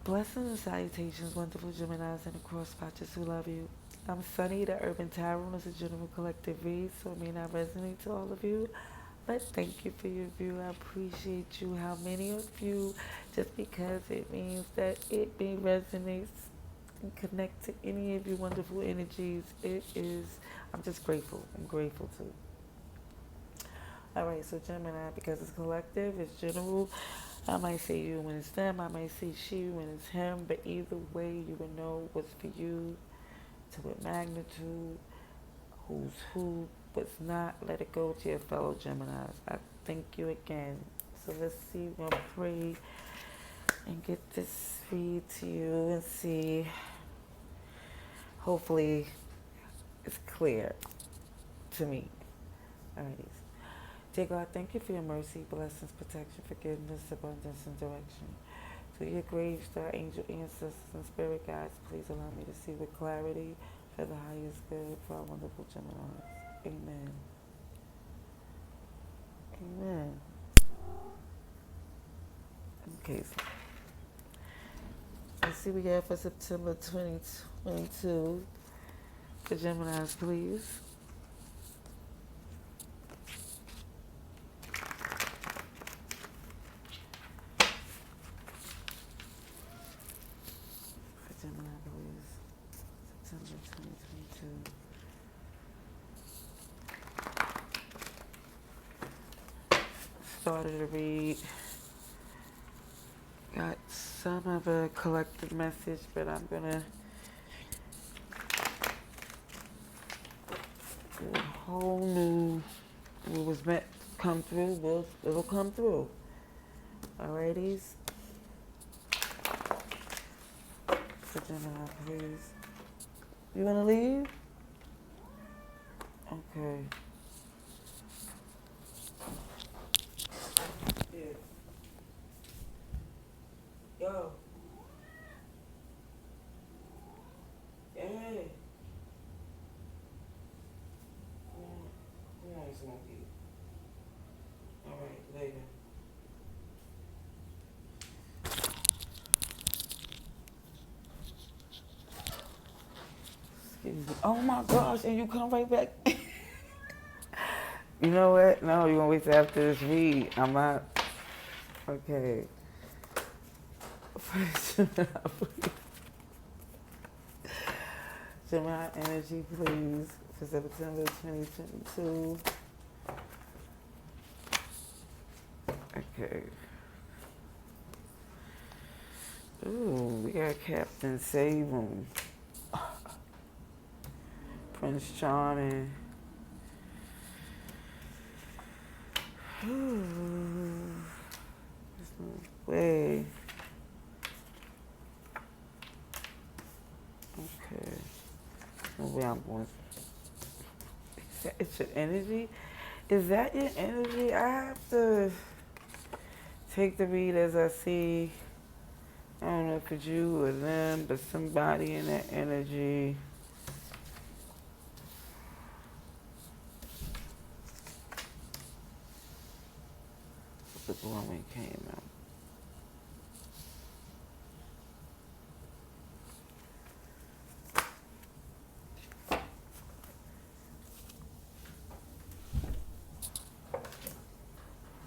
Blessings and salutations, wonderful Geminis and the cross patches who love you. I'm Sunny, the Urban Tarot. It's a general collective read, so it may not resonate to all of you. But thank you for your view. I appreciate you. How many of you, just because it means that it may resonate and connect to any of your wonderful energies, it is, I'm just grateful. I'm grateful too. All right, so Gemini, because it's collective, it's general. I might say you when it's them, I might say she when it's him, but either way, you will know what's for you, to what magnitude, who's who, what's not. Let it go to your fellow Geminis. I thank you again. So let's see, we're going to pray and get this read to you and see. Hopefully, it's clear to me. All right. Dear God, thank you for your mercy, blessings, protection, forgiveness, abundance, and direction. To your grave star, angel ancestors, and spirit guides, please allow me to see with clarity for the highest good for our wonderful Geminis. Amen. Amen. Okay, so let's see what we have for September 2022 for Geminis, please. Gemini, please. September 2022. Started to read. Got some of a collective message, but I'm gonna do a whole new. What was meant to come through, it'll come through. Alrighties. So Gemini, please. You wanna leave? Okay. Yeah. Yo. Hey. Yeah, it's monkey. Alright, later. Excuse me. Oh my gosh, and you come right back. You know what? No, you're gonna wait till after this read. I'm not. Okay. Gemini energy, please, for September 2022. Okay. Ooh, we got Captain Save 'em. Prince Charming. Ooh. There's no way. Okay. No way I'm going. It's your energy? Is that your energy? I have to take the read as I see. I don't know if it's you or them, but somebody in that energy. The blowing came out.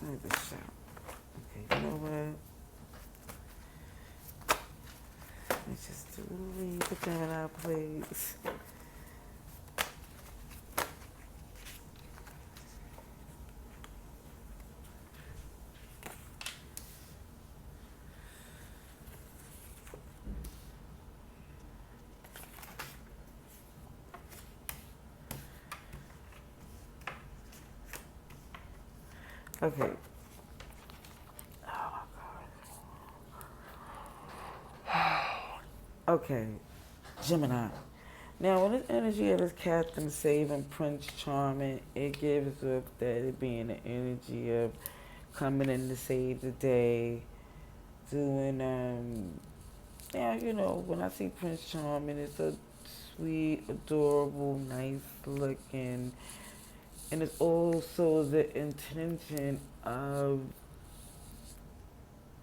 Let me just shout. Okay, you know what? Let's just do the read for Gemini, please. Okay. Oh my God. Okay, Gemini. Now, when this energy of this Captain Saving Prince Charming, it gives up that it being the energy of coming in to save the day, doing, now, you know, when I see Prince Charming, it's a sweet, adorable, nice looking, and it's also the intention of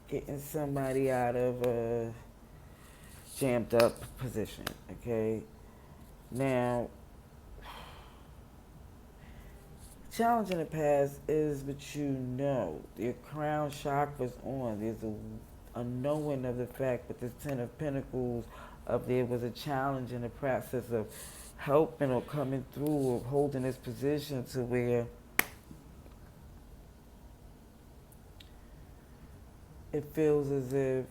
getting somebody out of a jammed up position. Okay, now challenge in the past is what you know. Your crown chakra's on. There's a knowing of the fact with the Ten of Pentacles of there was a challenge in the process of helping or coming through or holding this position to where it feels as if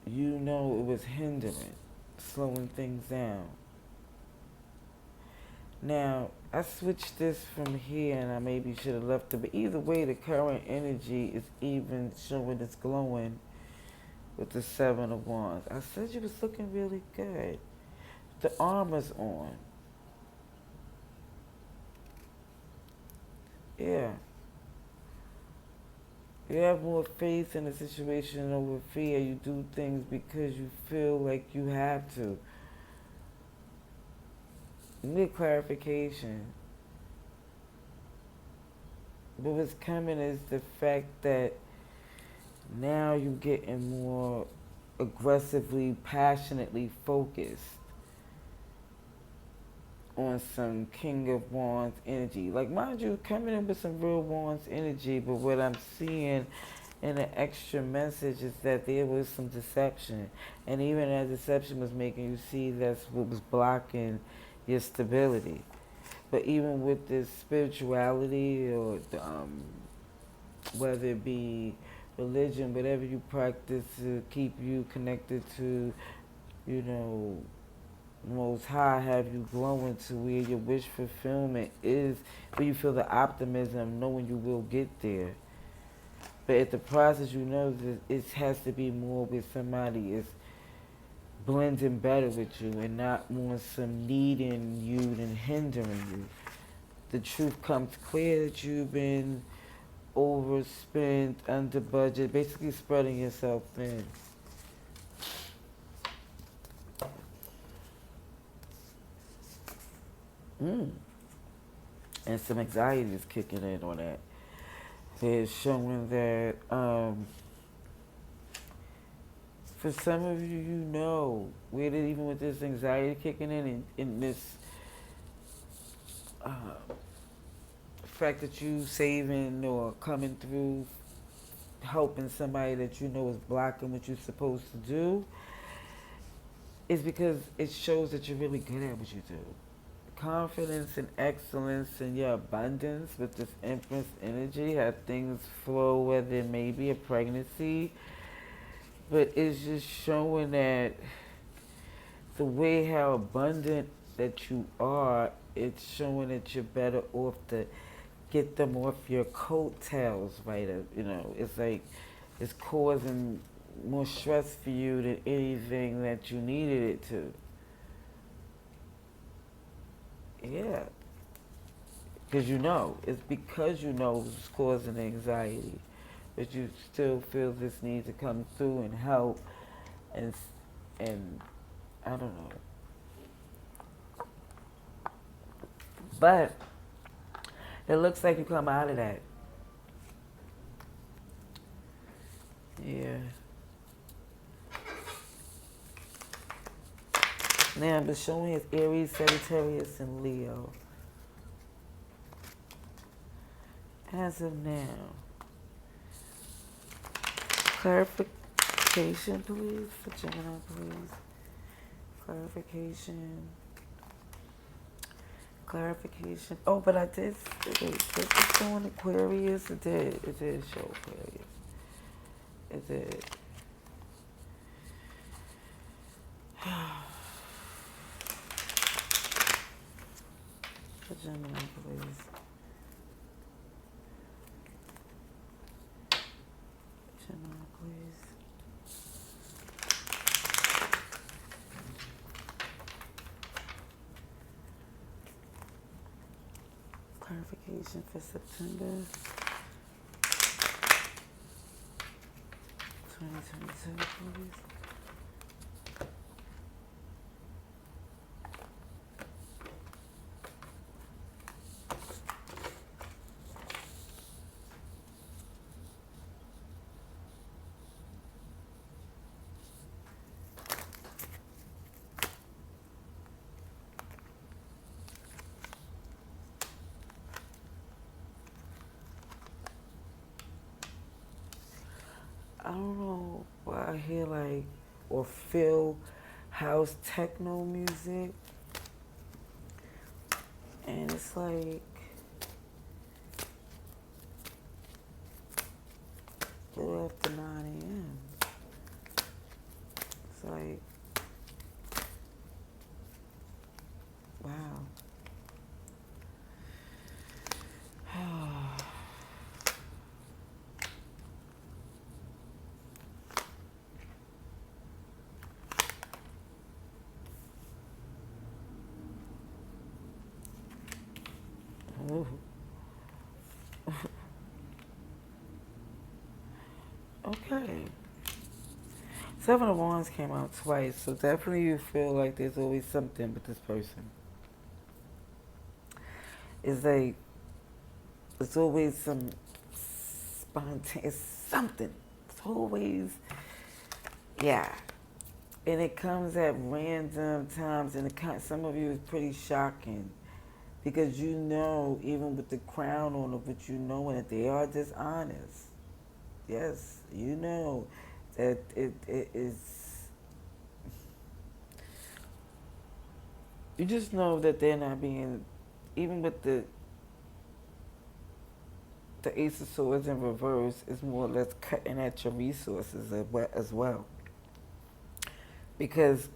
you know it was hindering, slowing things down. Now, I switched this from here and I maybe should have left it, but either way, the current energy is even showing it's glowing with the Seven of Wands. I said you was looking really good. The armor's on. Yeah. You have more faith in the situation over fear. You do things because you feel like you have to. You need clarification. But what's coming is the fact that now you're getting more aggressively, passionately focused on some King of Wands energy. Like, mind you, coming in with some real Wands energy, but what I'm seeing in the extra message is that there was some deception. And even as deception was making you see that's what was blocking your stability. But even with this spirituality or whether it be religion, whatever you practice to keep you connected to, you know, Most High, have you glowing to where your wish fulfillment is, where you feel the optimism, knowing you will get there. But at the process, you know that it has to be more with somebody is blending better with you and not more some needing you than hindering you. The truth comes clear that you've been overspent, under budget, basically spreading yourself thin. Mm. And some anxiety is kicking in on that. It's showing that for some of you, you know, with it, even with this anxiety kicking in this uh, fact that you saving or coming through, helping somebody that you know is blocking what you're supposed to do, is because it shows that you're really good at what you do. Confidence and excellence and your abundance with this Empress energy, how things flow, whether it may be a pregnancy, but it's just showing that the way how abundant that you are, it's showing that you're better off to get them off your coattails, right? You know, it's like it's causing more stress for you than anything that you needed it to. Yeah, because you know. It's because you know it's causing anxiety. But you still feel this need to come through and help and and I don't know. But it looks like you come out of that. Yeah. Now, but showing is Aries, Sagittarius, and Leo. As of now. Clarification, please, for Gemini, please. Clarification. Clarification. Oh, but I did. Wait, did it show on Aquarius? It did. It did show Aquarius. It did. For Gemini, please. Gemini, please. Clarification for September 2022, please. I don't know why I hear like or feel house techno music, and it's like a little after 9 a.m. It's like, wow. Okay. Seven of Wands came out twice, so definitely you feel like there's always something with this person. It's like it's always some spontaneous something. It's always, yeah. And it comes at random times, and some of you is pretty shocking because you know, even with the crown on it, but you know that they are dishonest. Yes, you know that it is. You just know that they're not being, even with the Ace of Swords in reverse, is more or less cutting at your resources as well. Because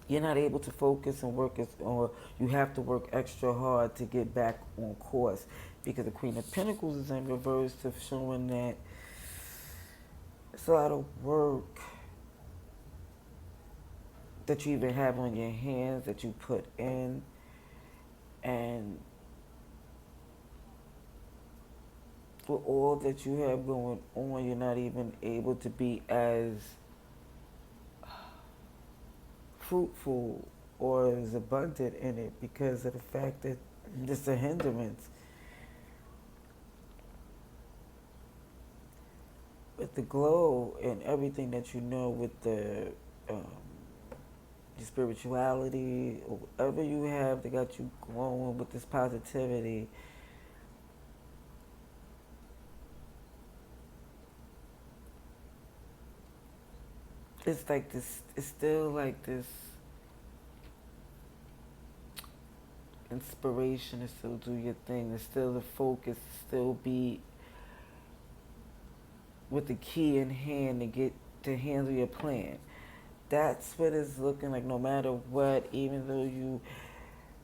you're not able to focus and work, or you have to work extra hard to get back on course. Because the Queen of Pentacles is in reverse, to showing that it's a lot of work that you even have on your hands that you put in, and for all that you have going on, you're not even able to be as fruitful or as abundant in it because of the fact that it's a hindrance. But the glow and everything that you know with um, your spirituality or whatever you have that got you glowing with this positivity, it's like this, it's still like this inspiration to still do your thing, to still the focus, to still be with the key in hand to get to handle your plan. That's what it's looking like no matter what, even though you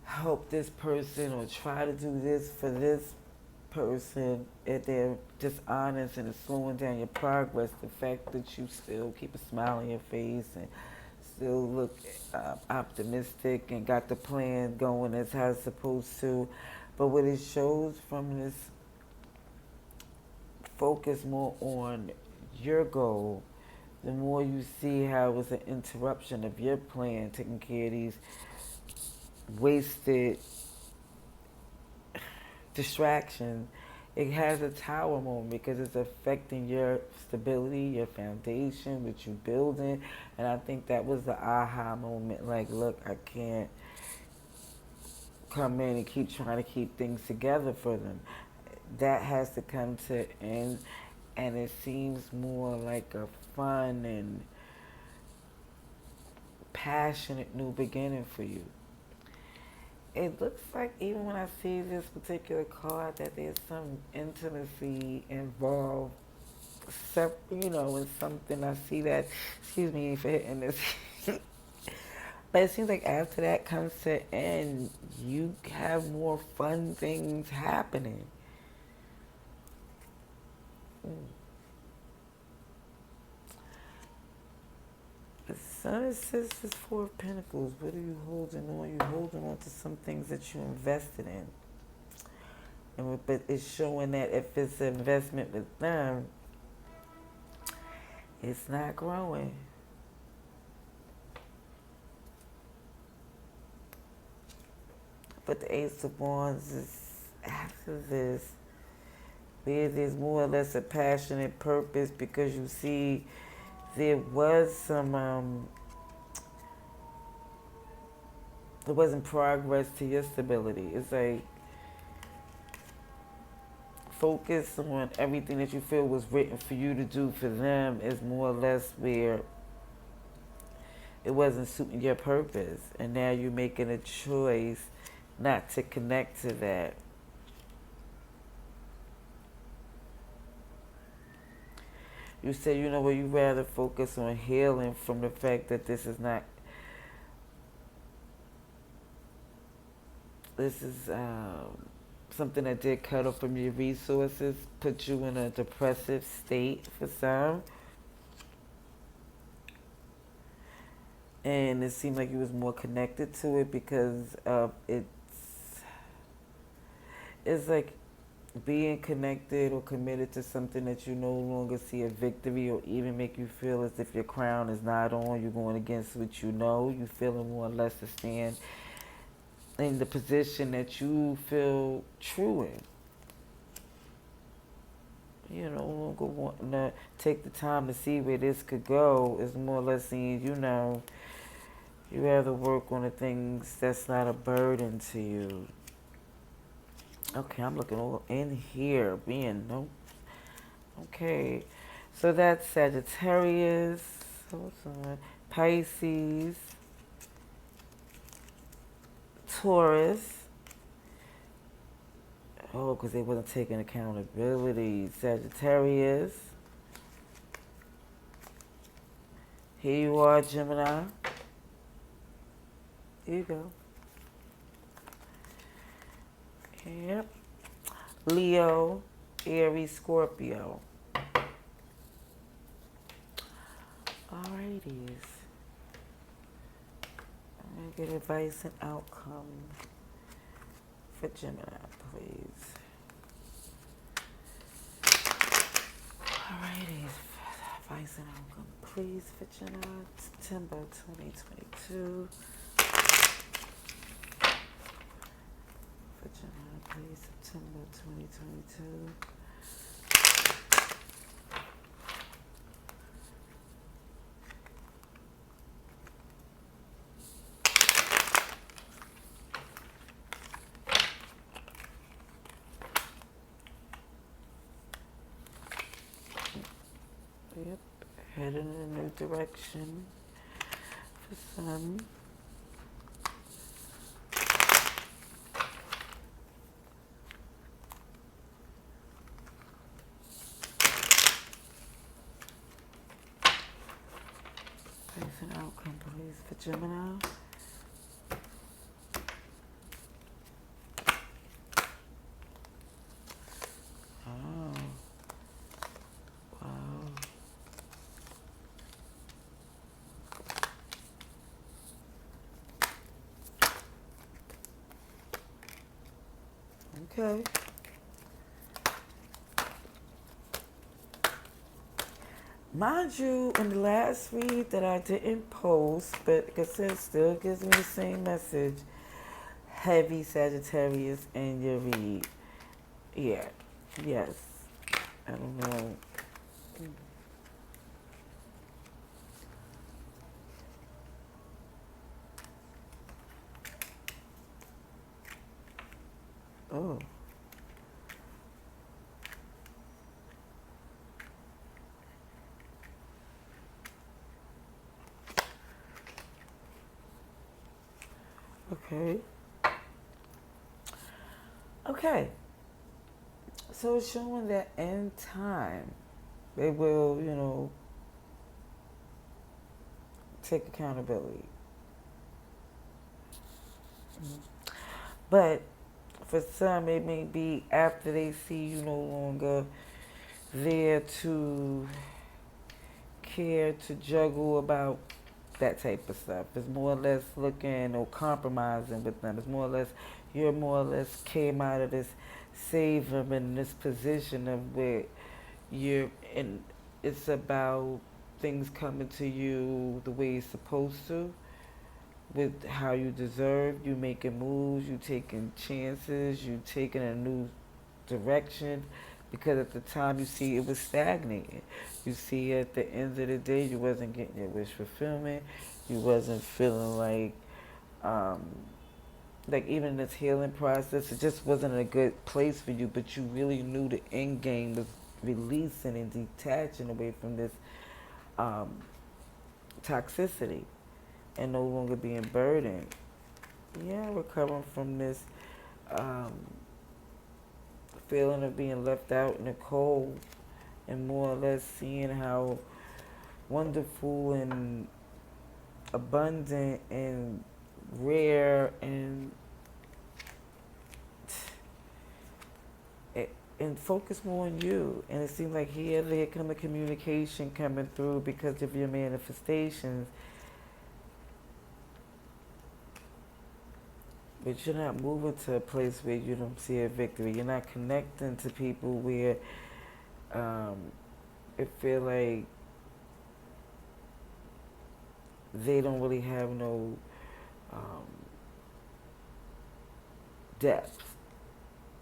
help this person or try to do this for this person, if they're dishonest and it's slowing down your progress, the fact that you still keep a smile on your face and still look optimistic and got the plan going as how it's supposed to. But what it shows from this focus more on your goal, the more you see how it's an interruption of your plan, taking care of these wasted distractions. It has a tower moment because it's affecting your stability, your foundation, what you're building. And I think that was the aha moment. Like, look, I can't come in and keep trying to keep things together for them. That has to come to an end. And it seems more like a fun and passionate new beginning for you. It looks like even when I see this particular card that there's some intimacy involved, in something. I see that. Excuse me for hitting this. But it seems like after that comes to end, you have more fun things happening. Mm. The Sun is Sisters, Four of Pentacles. What are you holding on? You're holding on to some things that you invested in. But it's showing that if it's an investment with them, it's not growing. But the Ace of Wands is after this, where there's more or less a passionate purpose because you see there was some, there wasn't progress to your stability. It's like focus on everything that you feel was written for you to do for them is more or less where it wasn't suiting your purpose. And now you're making a choice not to connect to that. You say, you know what, you rather focus on healing from the fact that this is something that did cut off from your resources, put you in a depressive state for some. And it seemed like you was more connected to it because it's like being connected or committed to something that you no longer see a victory or even make you feel as if your crown is not on, you're going against what you know, you feeling more or less to stand in the position that you feel true in. You no longer wanting to take the time to see where this could go. It's more or less seeing, you rather work on the things that's not a burden to you. Okay, I'm looking all in here, being no. Okay, so that's Sagittarius, what's on? Pisces, Taurus. Oh, because they wasn't taking accountability. Sagittarius. Here you are, Gemini. Here you go. Yep. Leo, Aries, Scorpio. Alrighties. I'm going to get advice and outcome for Gemini, please. Alrighties. Advice and outcome, please, for Gemini, September 2022. For Gemini, please, September 2022. Yep, heading in a new direction for some. Advice and outcome, please, for Gemini. Oh, wow. Okay. Mind you, in the last read that I didn't post, but like I said, it still gives me the same message. Heavy Sagittarius in your read. Yeah. Yes. I don't know. Oh. Okay. Okay. So it's showing that in time, they will, take accountability. But for some, it may be after they see you no longer there to care to juggle about that type of stuff. It's more or less looking or compromising with them. It's more or less, you're more or less came out of this save them in this position of where you're in. It's about things coming to you the way it's supposed to, with how you deserve. You making moves, you taking chances, you taking a new direction, because at the time you see it was stagnating. You see at the end of the day you wasn't getting your wish fulfillment. You wasn't feeling like like even in this healing process, it just wasn't a good place for you, but you really knew the end game was releasing and detaching away from this um, toxicity and no longer being burdened. Yeah, recovering from this um, feeling of being left out in the cold and more or less seeing how wonderful and abundant and rare and focus more on you. And it seemed like here come the communication coming through because of your manifestations. But you're not moving to a place where you don't see a victory. You're not connecting to people where um, it feel like they don't really have no um, depth.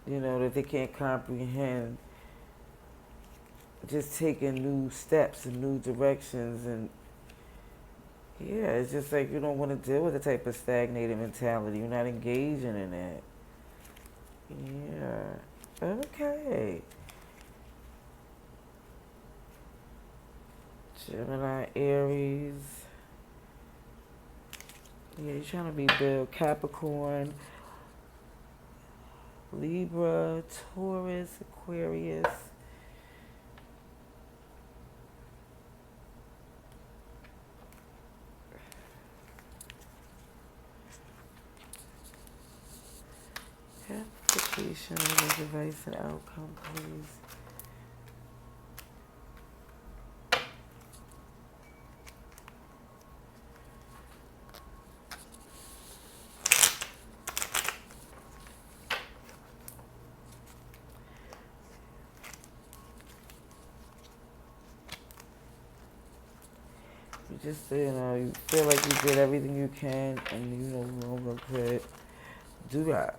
You know, that they can't comprehend just taking new steps and new directions. And yeah, it's just like you don't want to deal with the type of stagnated mentality. You're not engaging in that. Yeah. Okay. Gemini, Aries. Yeah, you're trying to be big. Capricorn, Libra, Taurus, Aquarius. Application of the device and outcome, please. You just, you feel like you did everything you can and you no longer could do that.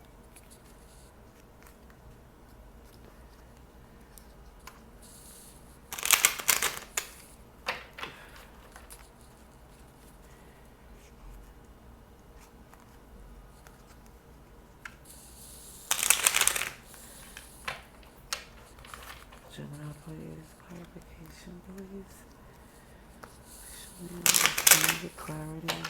Gemini, please. Clarification, please. Show me the clarity.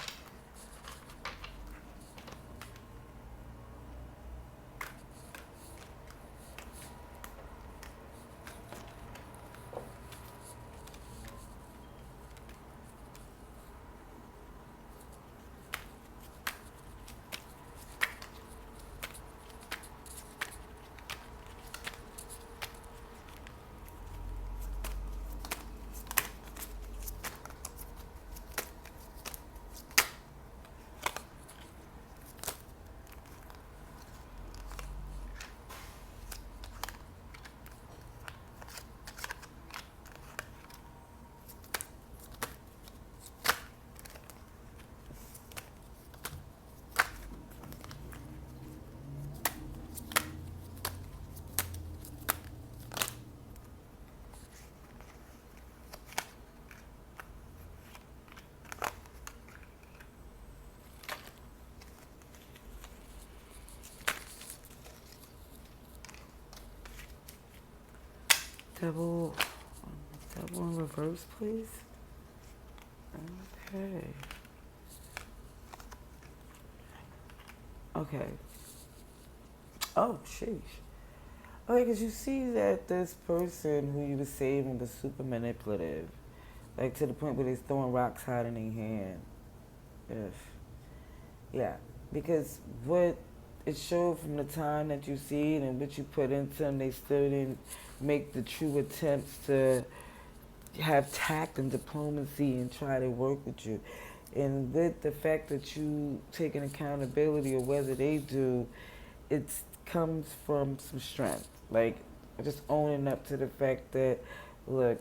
Double, double in reverse, please. Okay. Okay. Oh, sheesh. Okay, because you see that this person who you were saving was super manipulative. Like to the point where they're throwing rocks hot in their hand. Ugh. Yeah. Because what it showed from the time that you see it and what you put into them, they still didn't make the true attempts to have tact and diplomacy and try to work with you. And with the fact that you taking accountability or whether they do, it comes from some strength. Like just owning up to the fact that, look,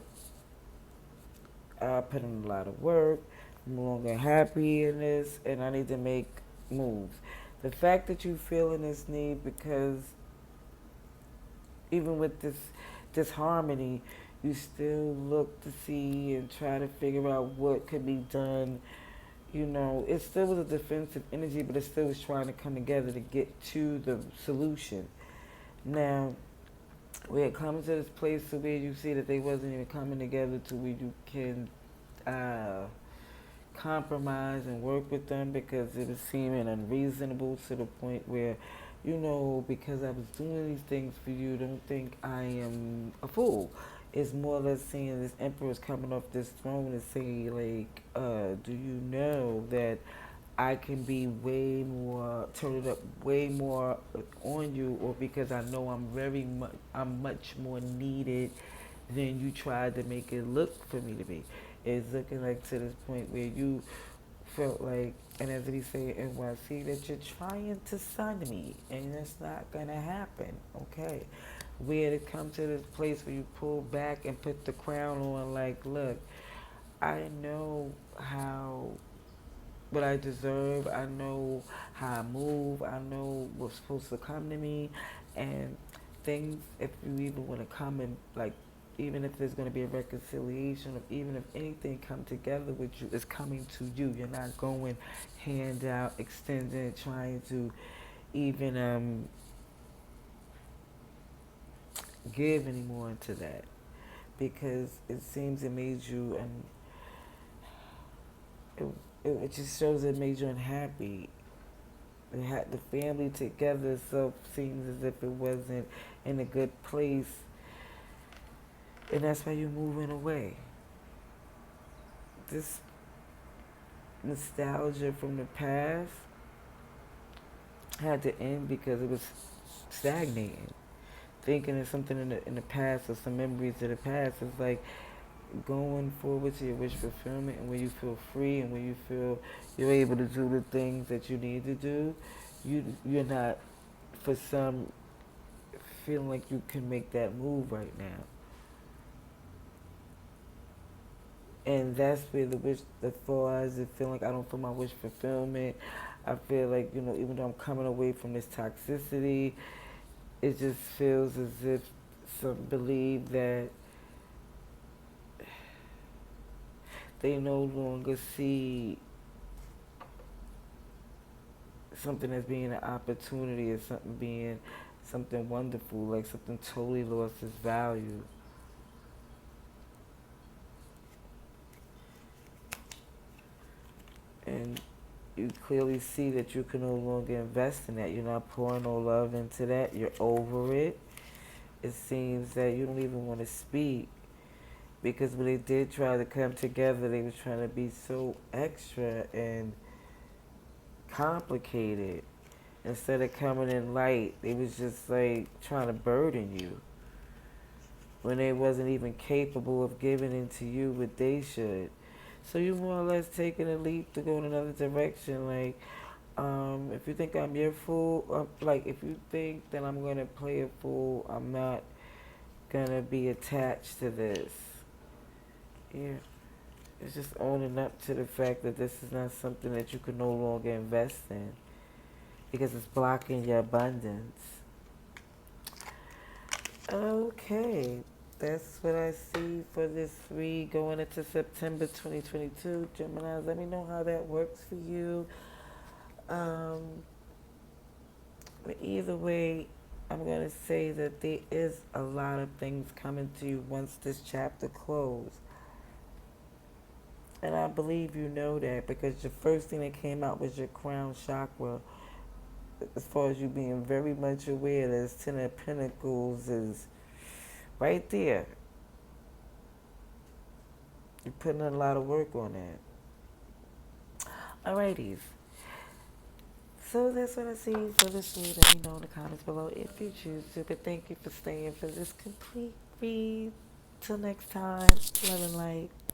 I put in a lot of work, I'm no longer happy in this, and I need to make moves. The fact that you feeling this need because even with this disharmony, you still look to see and try to figure out what could be done, it still was a defensive energy, but it still was trying to come together to get to the solution. Now, where it comes to this place to where you see that they wasn't even coming together to where you can uh, compromise and work with them because it was seeming unreasonable to the point where, because I was doing these things for you, don't think I am a fool. It's more or less seeing this emperor's coming off this throne and saying, like, do you know that I can be way more, turn it up way more on you, or because I know I'm much more needed than you tried to make it look for me to be. It's looking like to this point where you felt like, and as we say in NYC, that you're trying to sun me, and that's not gonna happen, okay? Where it come to this place where you pull back and put the crown on, like, look, I know how what I deserve. I know how I move. I know what's supposed to come to me, and things. If you even want to come and like, even if there's going to be a reconciliation, or even if anything come together with you, it's coming to you. You're not going hand out, extending, trying to even give any more into that because it seems it made you it just shows it made you unhappy. It had the family together, so it seems as if it wasn't in a good place, and that's why you're moving away. This nostalgia from the past had to end because it was stagnating. Thinking of something in the past or some memories of the past is like going forward to your wish fulfillment, and when you feel free and when you feel you're able to do the things that you need to do, you're not for some feeling like you can make that move right now. And that's where the wish, as far as it feeling like I don't feel my wish fulfillment, I feel like, even though I'm coming away from this toxicity, it just feels as if some believe that they no longer see something as being an opportunity or something being something wonderful, like something totally lost its value. And you clearly see that you can no longer invest in that. You're not pouring no love into that. You're over it. It seems that you don't even want to speak because when they did try to come together, they was trying to be so extra and complicated. Instead of coming in light, they was just like trying to burden you when they wasn't even capable of giving into you what they should. So you more or less taking a leap to go in another direction. Like, if you think I'm your fool, like if you think that I'm gonna play a fool, I'm not gonna be attached to this. Yeah, it's just owning up to the fact that this is not something that you can no longer invest in because it's blocking your abundance. Okay, that's what I see for this read going into September 2022. Geminis, let me know how that works for you. Um, but either way, I'm going to say that there is a lot of things coming to you once this chapter closes. And I believe you know that because the first thing that came out was your crown chakra. As far as you being very much aware that this Ten of Pentacles is right there. You're putting in a lot of work on that. Alrighties. So that's what I see for this read. Let me know in the comments below if you choose to. But thank you for staying for this complete read. Till next time, love and light.